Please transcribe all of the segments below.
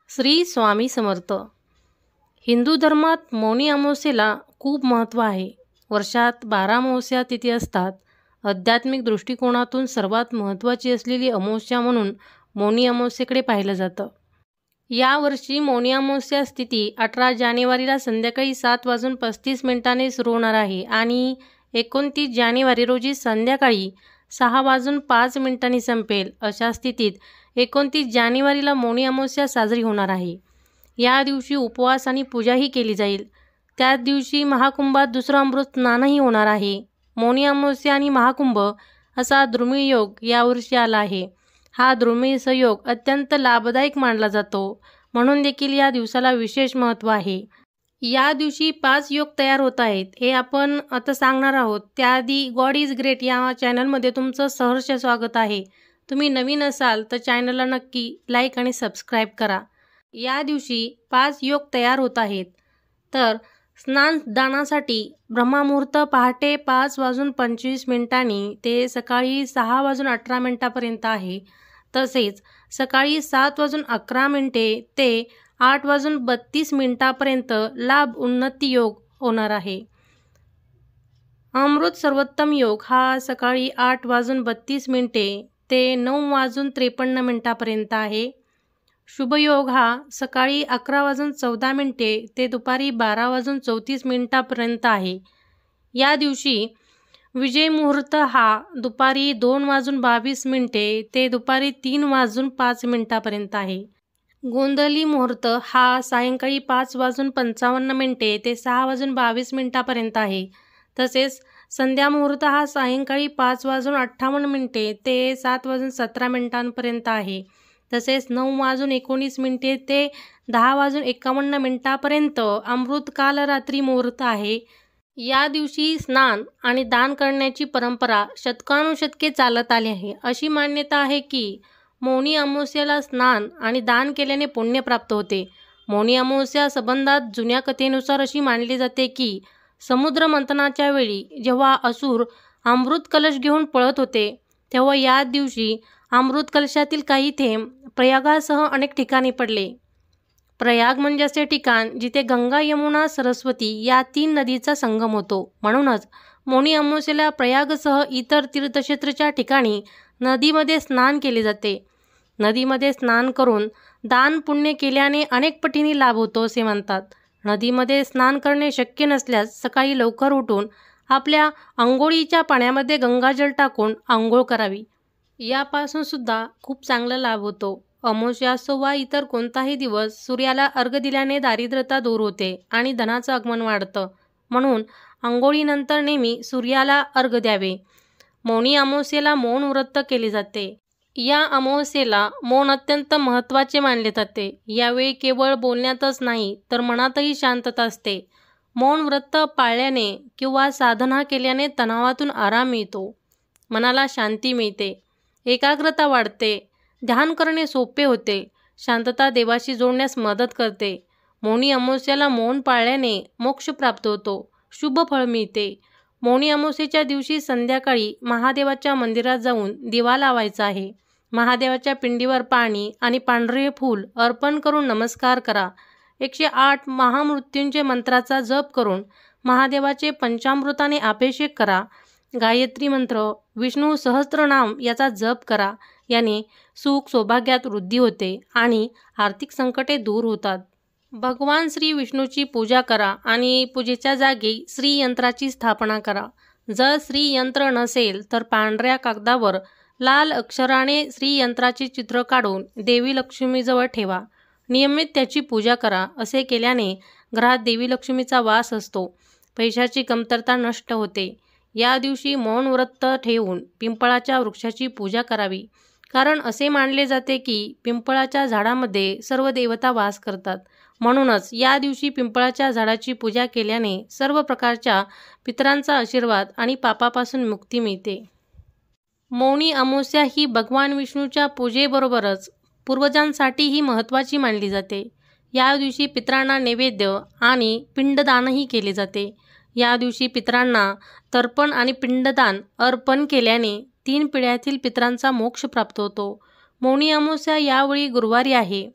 श्री स्वामी समर्थ. हिंदू धर्मात मौनी अमावस्येला खूप महत्त्व आहे. वर्षात 12 अमावस्या तिथी असतात. आध्यात्मिक दृष्टिकोनातून सर्वात महत्त्वाची असलेली अमावस्या म्हणून मौनी अमावस्येकडे पाहिलं जातं. यावर्षी मौनी अमावस्या तिथी 18 जानेवारीला संध्याकाळी 7:35 सुरू होणार आहे आणि 29 जानेवारी रोजी संध्याकाळी 6:05 संपेल. अशा स्थितीत 29 जानेवारीला मौनी अमावस्या साजरी होणार आहे. या दिवशी उपवास आणि पूजाही केली जाईल. त्याच दिवशी महाकुंभात दुसरं अमृत स्नानही होणार आहे. मौनी अमावस्या आणि महाकुंभ असा दुर्मिळ योग यावर्षी आला आहे. हा दुर्मिळ संयोग अत्यंत लाभदायक मानला जातो, म्हणून देखील या दिवसाला विशेष महत्त्व आहे. या दिवशी 5 योग तयार होत आहेत, हे आपण आता सांगणार आहोत. त्याआधी गॉड इज ग्रेट या चॅनलमध्ये तुमचं सहर्ष स्वागत आहे. तुम्ही नवीन असाल तर चॅनलला नक्की लाईक आणि सबस्क्राईब करा. या दिवशी 5 योग तयार होत आहेत. तर स्नानदानासाठी ब्रह्ममुहूर्त पहाटे 5:25 ते सकाळी 6:18 आहे. तसेच सकाळी 7:11 ते 8:32 लाभ उन्नती योग होणार आहे. अमृत सर्वोत्तम योग हा सकाळी 8:32 ते 9:53 आहे. शुभयोग हा सकाळी 11:14 ते दुपारी 12:34 आहे. या दिवशी विजय मुहूर्त हा दुपारी 2:22 ते दुपारी 3:05 आहे. गोंधली मुहूर्त हा सायंकाळी 5:55 ते 6:22 आहे. तसेच संध्या मुहूर्त हा सायंकाळी 5:58 ते 7:17 आहे. तसेच 9:19 ते 10:51 अमृतकाल रात्री मुहूर्त आहे. या दिवशी स्नान आणि दान करण्याची परंपरा शतकानुशतके चालत आली आहे. अशी मान्यता आहे की मौनी अमावस्येला स्नान आणि दान केल्याने पुण्य प्राप्त होते. मौनी अमावस्या संबंधात जुन्या कथेनुसार अशी मानली जाते की समुद्र मंथनाच्या वेळी जेव्हा असुर अमृत कलश घेऊन पळत होते, तेव्हा या दिवशी अमृत कलशातील काही थेंब प्रयागासह अनेक ठिकाणी पडले. प्रयाग म्हणजे असे ठिकाण जिथे गंगा, यमुना, सरस्वती या 3 नदीचा संगम होतो. म्हणूनच मौनी अमावस्येला प्रयागसह इतर तीर्थक्षेत्राच्या ठिकाणी नदीमध्ये स्नान केले जाते. नदीमध्ये स्नान करून दान पुण्य केल्याने अनेक पटीने लाभ होतो असे म्हणतात. नदीमध्ये स्नान करणे शक्य नसल्यास सकाळी लवकर उठून आपल्या अंघोळीच्या पाण्यामध्ये गंगाजल टाकून आंघोळ करावी. यापासून सुद्धा खूप चांगला लाभ होतो. अमावस्या असो वा इतर कोणताही दिवस सूर्याला अर्घ्य दिल्याने दारिद्र्यता दूर होते आणि धनाचं आगमन वाढतं. म्हणून अंघोळीनंतर नेहमी सूर्याला अर्घ्य द्यावे. मौनी अमावस्येला मौन व्रत केले जाते. या अमावस्येला मौन अत्यंत महत्त्वाचे मानले जाते. यावेळी केवळ बोलण्यातच नाही तर मनातही शांतता असते. मौन व्रत पाळल्याने किंवा साधना केल्याने तणावातून आराम मिळतो, मनाला शांती मिळते, एकाग्रता वाढते, ध्यान करणे सोपे होते, शांतता देवाशी जोडण्यास मदत करते. मौनी अमावस्येला मौन पाळल्याने मोक्ष प्राप्त होतो, शुभ फळ मिळते. मौनी अमावस्येच्या दिवशी संध्याकाळी महादेवाच्या मंदिरात जाऊन दिवा लावायचा आहे. महादेवाच्या पिंडीवर पाणी आणि पांढरे फूल अर्पण करून नमस्कार करा. 108 महामृत्युंजय मंत्राचा जप करून महादेवाचे पंचामृताने अभिषेक करा. गायत्री मंत्र, विष्णू सहस्त्रनाम याचा जप करा. याने सुख सौभाग्यात वृद्धी होते आणि आर्थिक संकटे दूर होतात. भगवान श्री विष्णूची पूजा करा आणि पूजेच्या जागी श्रीयंत्राची स्थापना करा. जर श्रीयंत्र नसेल तर पांढऱ्या कागदावर लाल अक्षराने श्रीयंत्राचे चित्र काढून देवी लक्ष्मीजवळ ठेवा. नियमित त्याची पूजा करा. असे केल्याने घरात देवी लक्ष्मीचा वास असतो. पैशाची कमतरता नष्ट होते. या दिवशी मौन व्रत ठेवून पिंपळाच्या वृक्षाची पूजा करावी. कारण असे मानले जाते की पिंपळाच्या झाडामध्ये सर्व देवता वास करतात. म्हणूनच या दिवशी पिंपळाच्या झाडाची पूजा केल्याने सर्व प्रकारच्या पितरांचा आशीर्वाद आणि पापापासून मुक्ती मिळते. मौनी अमावस्या ही भगवान विष्णूच्या पूजेबरोबरच पूर्वजांसाठीही महत्त्वाची मानली जाते. या दिवशी पितरांना नैवेद्य आणि पिंडदानही केले जाते. या दिवशी पितरांना तर्पण आणि पिंडदान अर्पण केल्याने 3 पिढ्यातील पितरांचा मोक्ष प्राप्त होतो. मौनी अमावस्या यावेळी गुरुवारी आहे.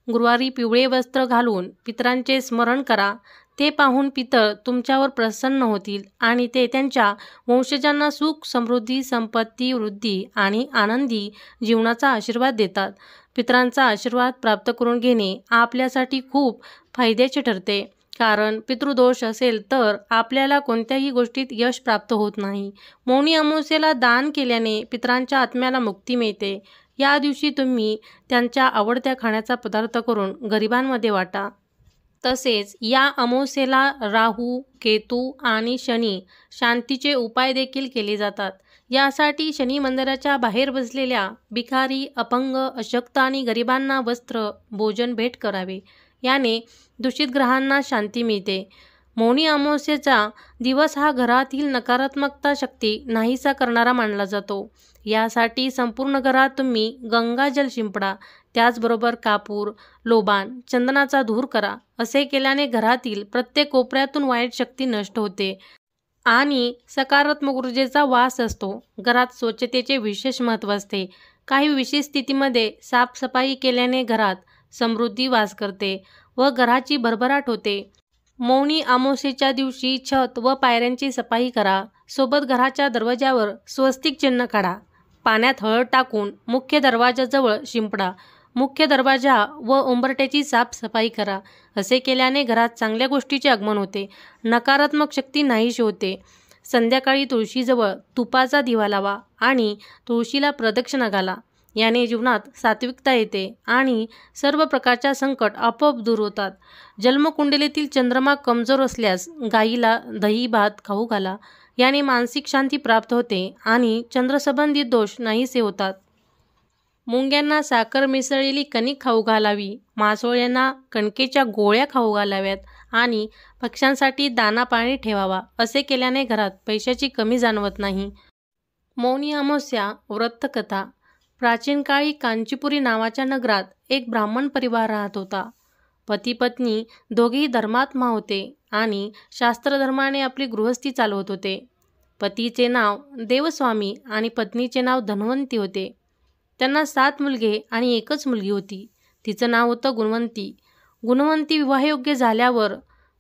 गुरुवारी पिवळे वस्त्र घालून पितरांचे स्मरण करा. ते पाहून पितर तुमच्यावर प्रसन्न होतील आणि ते त्यांच्या वंशजांना सुख, समृद्धी, संपत्ती, वृद्धी आणि आनंदी जीवनाचा आशीर्वाद देतात. पितरांचा आशीर्वाद प्राप्त करून घेणे आपल्यासाठी खूप फायद्याचे ठरते, कारण पितृदोष असेल तर आपल्याला कोणत्याही गोष्टीत यश प्राप्त होत नाही. मौनी अमावस्येला दान केल्याने पितरांच्या आत्म्याला मुक्ती मिळते. या दिवशी तुम्ही त्यांच्या आवडत्या खाण्याचा पदार्थ करून गरिबांमध्ये वाटा. तसेच या अमावस्येला राहू, केतू आणि शनी शांतीचे उपाय देखील केले जातात. यासाठी शनी मंदिराच्या बाहेर बसलेल्या भिकारी, अपंग, अशक्त आणि गरिबांना वस्त्र, भोजन भेट करावे. याने दूषित ग्रहांना शांती मिळते. मौनी अमावस्येचा दिवस हा घरातील नकारात्मकता शक्ती नाहीसा करणारा मानला जातो. यासाठी संपूर्ण घरात तुम्ही गंगाजल शिंपडा. त्याचबरोबर कापूर, लोबान, चंदनाचा धूर करा. असे केल्याने घरातील प्रत्येक कोपऱ्यातून वाईट शक्ती नष्ट होते आणि सकारात्मक ऊर्जेचा वास असतो. घरात स्वच्छतेचे विशेष महत्त्व असते. काही विशेष स्थितीमध्ये साफसफाई केल्याने घरात समृद्धी वास करते व घराची भरभराट होते. मौनी अमावस्येच्या दिवशी छत व पायऱ्यांची सफाई करा. सोबत घराच्या दरवाजावर स्वस्तिक चिन्ह काढा. पाण्यात हळद टाकून मुख्य दरवाजाजवळ शिंपडा. मुख्य दरवाजा व उंबरठ्याची साफसफाई करा. असे केल्याने घरात चांगल्या गोष्टीचे आगमन होते, नकारात्मक शक्ती नाहीशी होते. संध्याकाळी तुळशीजवळ तुपाचा दिवा लावा आणि तुळशीला प्रदक्षिणा घाला. याने जीवनात सात्विकता येते आणि सर्व प्रकारच्या संकट आपोआप दूर होतात. जन्मकुंडलीतील चंद्रमा कमजोर असल्यास गाईला दही भात खाऊ घाला. याने मानसिक शांती प्राप्त होते आणि चंद्रसंबंधित दोष नाहीसे होतात. मुंग्यांना साखर मिसळलेली कणिक खाऊ घालावी. मासोळ्यांना कणकेच्या गोळ्या खाऊ घालाव्यात आणि पक्ष्यांसाठी दाना पाणी ठेवावा. असे केल्याने घरात पैशाची कमी जाणवत नाही. मौनी अमावस्या व्रतकथा. प्राचीन काळी कांचीपुरी नावाच्या नगरात एक ब्राह्मण परिवार राहत होता. पती पत्नी दोघेही धर्मात्मा होते आणि शास्त्रधर्माने आपली गृहस्थी चालवत होते. पतीचे नाव देवस्वामी आणि पत्नीचे नाव धन्वंती होते. त्यांना 7 मुलगे आणि एकच मुलगी होती. तिचं नाव होतं गुणवंती. गुणवंती विवाहयोग्य झाल्यावर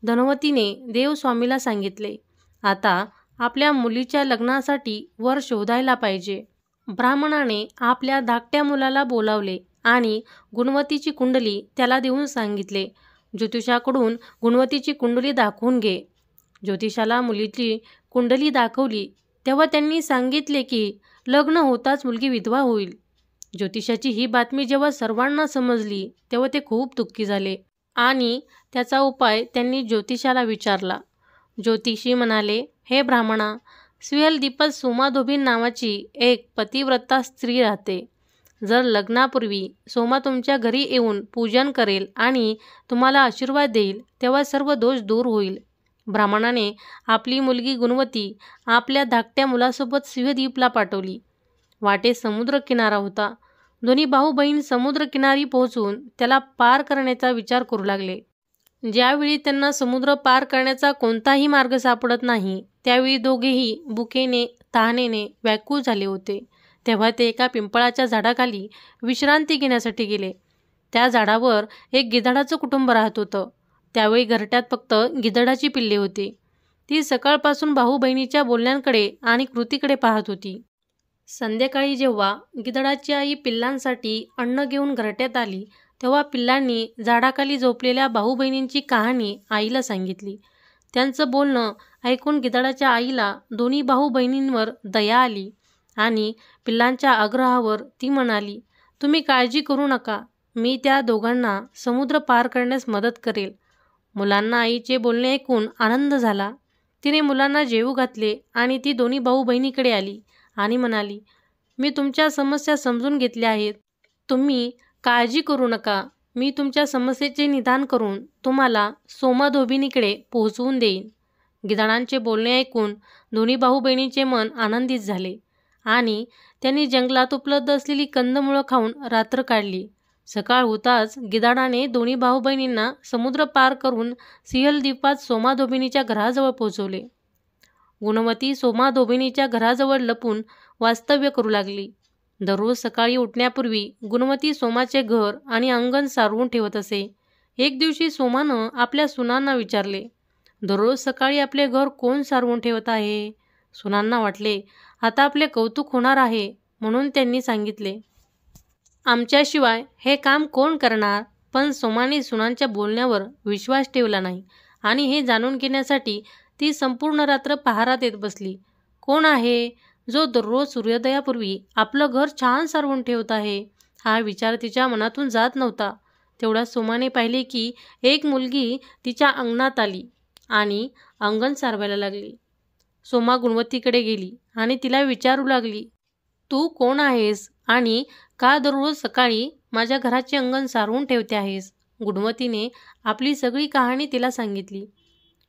धन्वंतीने देवस्वामीला सांगितले, आता आपल्या मुलीच्या लग्नासाठी वर शोधायला पाहिजे. ब्राह्मणाने आपल्या धाकट्या मुलाला बोलावले आणि गुणवंतीची कुंडली त्याला देऊन सांगितले, ज्योतिषाकडून गुणवंतीची कुंडली दाखवून घे. ज्योतिषाला मुलीची कुंडली दाखवली तेव्हा त्यांनी सांगितले की लग्न होताच मुलगी विधवा होईल. ज्योतिषाची ही बातमी जेव्हा सर्वांना समजली तेव्हा ते खूप दुःखी झाले आणि त्याचा उपाय त्यांनी ज्योतिषाला विचारला. ज्योतिषी म्हणाले, हे ब्राह्मणा, स्विहलदीपत सोमाधोबीन नावाची एक पतिव्रता स्त्री राहते. जर लग्नापूर्वी सोमा तुमच्या घरी येऊन पूजन करेल आणि तुम्हाला आशीर्वाद देईल तेव्हा सर्व दोष दूर होईल. ब्राह्मणाने आपली मुलगी गुणवती आपल्या धाकट्या मुलासोबत स्विहद्वीपला पाठवली. वाटेत समुद्र किनारा होता. दोन्ही भाऊ बहीण समुद्रकिनारी पोहोचून त्याला पार करण्याचा विचार करू लागले. ज्यावेळी त्यांना समुद्र पार करण्याचा कोणताही मार्ग सापडत नाही त्यावेळी दोघेही भुकेने तहानेने व्याकुळ झाले होते. तेव्हा ते एका पिंपळाच्या झाडाखाली विश्रांती घेण्यासाठी गेले. त्या झाडावर एक गिधाडाचं कुटुंब राहत होतं. त्यावेळी घरट्यात फक्त गिधाडाची पिल्ले होती. ती सकाळपासून भाऊ बहिणीच्या बोलण्यांकडे आणि कृतीकडे पाहत होती. संध्याकाळी जेव्हा गिधाडाची आई पिल्लांसाठी अन्न घेऊन घरट्यात आली तेव्हा पिल्लांनी झाडाखाली झोपलेल्या भाऊ बहिणींची कहाणी आईला सांगितली. त्यांचं बोलणं ऐकून गिधाडाच्या आईला दोन्ही भाऊ बहिणींवर दया आली आणि पिल्लांच्या आग्रहावर ती म्हणाली, तुम्ही काळजी करू नका, मी त्या दोघांना समुद्र पार करण्यास मदत करेल. मुलांना आईचे बोलणे ऐकून आनंद झाला. तिने मुलांना जेवू घातले आणि ती दोन्ही भाऊ बहिणीकडे आली आणि म्हणाली, मी तुमच्या समस्या समजून घेतल्या आहेत. तुम्ही काळजी करू नका, मी तुमच्या समस्येचे निदान करून तुम्हाला सोमाधोबिनीकडे पोहोचवून देईन. गिधाडांचे बोलणे ऐकून दोन्ही भाऊ बहिणीचे मन आनंदित झाले आणि त्यांनी जंगलात उपलब्ध असलेली कंदमुळं खाऊन रात्र काढली. सकाळ होताच गिधाडाने दोन्ही भाऊ बहिणींना समुद्र पार करून सिहलद्वीपात सोमाधोबिनीच्या घराजवळ पोहोचवले. गुणवती सोमाधोबिनीच्या घराजवळ लपून वास्तव्य करू लागली. दररोज सकाळी उठण्यापूर्वी गुणवती सोमाचे घर आणि अंगण सारवून ठेवत असे. एक दिवशी सोमानं आपल्या सुनांना विचारले, दररोज सकाळी आपले घर कोण सारवून ठेवत आहे? सुनांना वाटले आता आपले कौतुक होणार आहे, म्हणून त्यांनी सांगितले, आमच्याशिवाय हे काम कोण करणार? पण सोमाने सुनांच्या बोलण्यावर विश्वास ठेवला नाही आणि हे जाणून घेण्यासाठी ती संपूर्ण रात्र पहारा देत बसली. कोण आहे जो दररोज सूर्योदयापूर्वी आपलं घर छान सारवून ठेवत आहे? हा विचार तिच्या मनातून जात नव्हता. तेवढ्यात सोमाने पाहिले की एक मुलगी तिच्या अंगणात आली आणि अंगण सारवायला लागली. सोमा गुणवतीकडे गेली आणि तिला विचारू लागली, तू कोण आहेस आणि का दररोज सकाळी माझ्या घराचे अंगण सारवून ठेवते आहेस? गुणवतीने आपली सगळी कहाणी तिला सांगितली.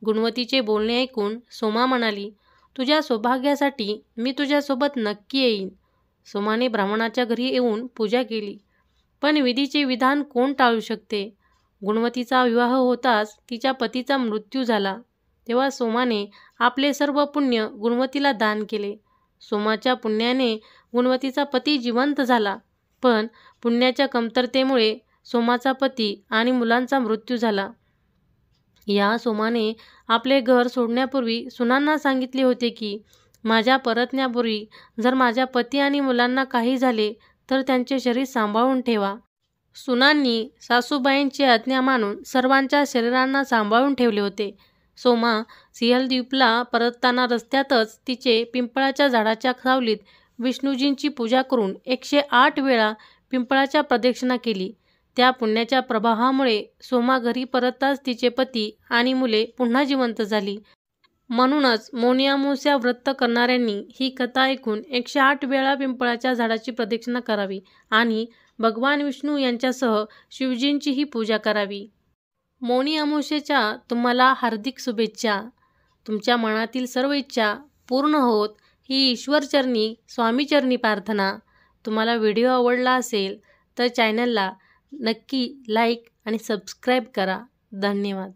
गुणवतीचे बोलणे ऐकून सोमा म्हणाली, तुझ्या सौभाग्यासाठी मी तुझ्यासोबत नक्की येईन. सोमाने ब्राह्मणाच्या घरी येऊन पूजा केली. पण विधीचे विधान कोण टाळू शकते? गुणवतीचा विवाह होताच तिच्या पतीचा मृत्यू झाला. तेव्हा सोमाने आपले सर्व पुण्य गुणवतीला दान केले. सोमाच्या पुण्याने गुणवतीचा पती जिवंत झाला, पण पुण्याच्या कमतरतेमुळे सोमाचा पती आणि मुलांचा मृत्यू झाला. या सोमाने आपले घर सोडण्यापूर्वी सुनांना सांगितले होते की माझ्या परतण्यापूर्वी जर माझ्या पती आणि मुलांना काही झाले तर त्यांचे शरीर सांभाळून ठेवा. सुनांनी सासूबाईंची आज्ञा मानून सर्वांच्या शरीरांना सांभाळून ठेवले होते. सोमा सिंहलद्वीपला परतताना रस्त्यातच तिचे पिंपळाच्या झाडाच्या सावलीत विष्णूजींची पूजा करून 108 वेळा पिंपळाच्या प्रदक्षिणा केली. त्या पुण्याच्या प्रभावामुळे सोमा घरी परतताच तिचे पती आणि मुले पुन्हा जिवंत झाली. म्हणूनच मौनी अमावस्या व्रत करणाऱ्यांनी ही कथा ऐकून 108 वेळा पिंपळाच्या झाडाची प्रदक्षिणा करावी आणि भगवान विष्णू यांच्यासह शिवजींचीही पूजा करावी. मौनी अमावस्येच्या तुम्हाला हार्दिक शुभेच्छा. तुमच्या मनातील सर्व इच्छा पूर्ण होत ही ईश्वरचरणी स्वामीचरणी प्रार्थना. तुम्हाला व्हिडिओ आवडला असेल तर चॅनलला नक्की लाईक आणि सबस्क्राईब करा. धन्यवाद.